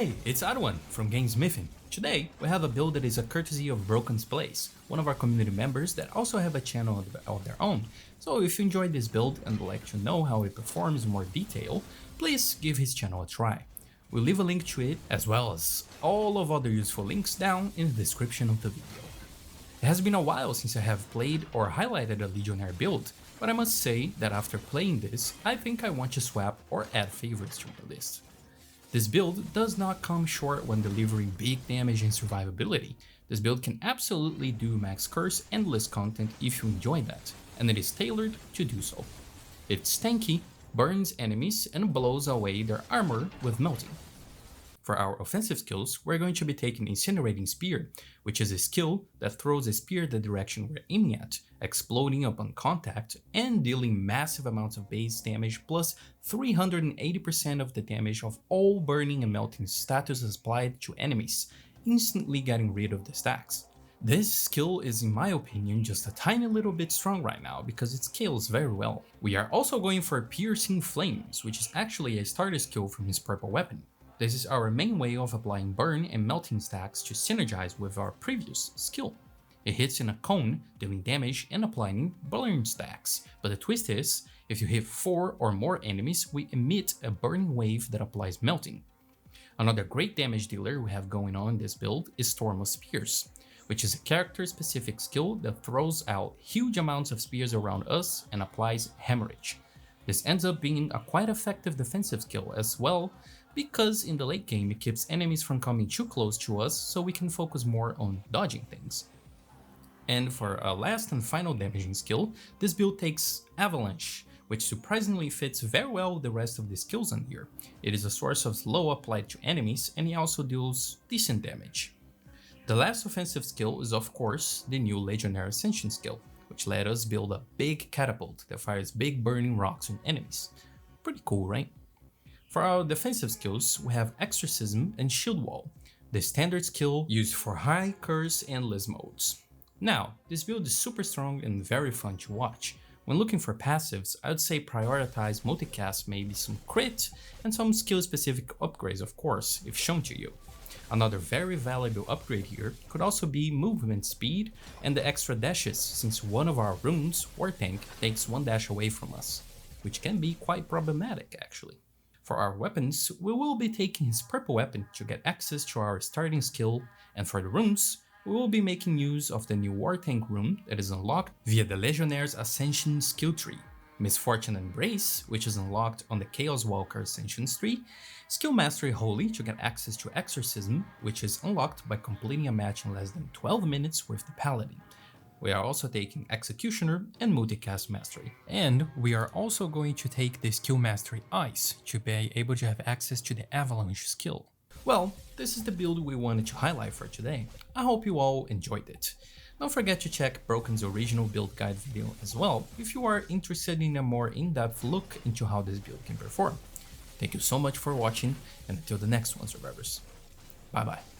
Hey, it's Adwan from Gamesmithing. Today, we have a build that is a courtesy of Broken's Place, one of our community members that also have a channel of their own. So if you enjoyed this build and would like to know how it performs in more detail, please give his channel a try. We'll leave a link to it as well as all of other useful links down in the description of the video. It has been a while since I have played or highlighted a Legionnaire build, but I must say that after playing this, I think I want to swap or add favorites to my list. This build does not come short when delivering big damage and survivability. This build can absolutely do max curse and list content if you enjoy that, and it is tailored to do so. It's tanky, burns enemies, and blows away their armor with melting. For our offensive skills, we're going to be taking Incinerating Spear, which is a skill that throws a spear the direction we're aiming at, exploding upon contact and dealing massive amounts of base damage plus 380% of the damage of all burning and melting status applied to enemies, instantly getting rid of the stacks. This skill is, in my opinion, just a tiny little bit strong right now because it scales very well. We are also going for Piercing Flames, which is actually a starter skill from his purple weapon. This is our main way of applying burn and melting stacks to synergize with our previous skill. It hits in a cone, dealing damage and applying burn stacks, but the twist is, if you hit 4 or more enemies, we emit a burning wave that applies melting. Another great damage dealer we have going on in this build is Storm of Spears, which is a character-specific skill that throws out huge amounts of spears around us and applies hemorrhage. This ends up being a quite effective defensive skill as well, because in the late game it keeps enemies from coming too close to us so we can focus more on dodging things. And for a last and final damaging skill, this build takes Avalanche, which surprisingly fits very well with the rest of the skills on here. It is a source of slow applied to enemies and it also deals decent damage. The last offensive skill is of course the new Legionnaire Ascension skill, which let us build a big catapult that fires big burning rocks on enemies. Pretty cool, right? For our defensive skills, we have Exorcism and Shield Wall, the standard skill used for high curse and list modes. Now, this build is super strong and very fun to watch. When looking for passives, I would say prioritize multicast, maybe some crit, and some skill-specific upgrades of course, if shown to you. Another very valuable upgrade here could also be movement speed and the extra dashes, since one of our runes, War Tank, takes one dash away from us, which can be quite problematic actually. For our weapons, we will be taking his purple weapon to get access to our starting skill, and for the runes, we will be making use of the new War Tank rune that is unlocked via the Legionnaire's Ascension skill tree, Misfortune Embrace, which is unlocked on the Chaos Walker Ascensions tree, Skill Mastery Holy to get access to Exorcism, which is unlocked by completing a match in less than 12 minutes with the Paladin. We are also taking Executioner and Multicast Mastery. And we are also going to take the Skill Mastery Ice to be able to have access to the Avalanche skill. Well, this is the build we wanted to highlight for today. I hope you all enjoyed it. Don't forget to check Broken's original build guide video as well if you are interested in a more in-depth look into how this build can perform. Thank you so much for watching, and until the next one, survivors. Bye bye.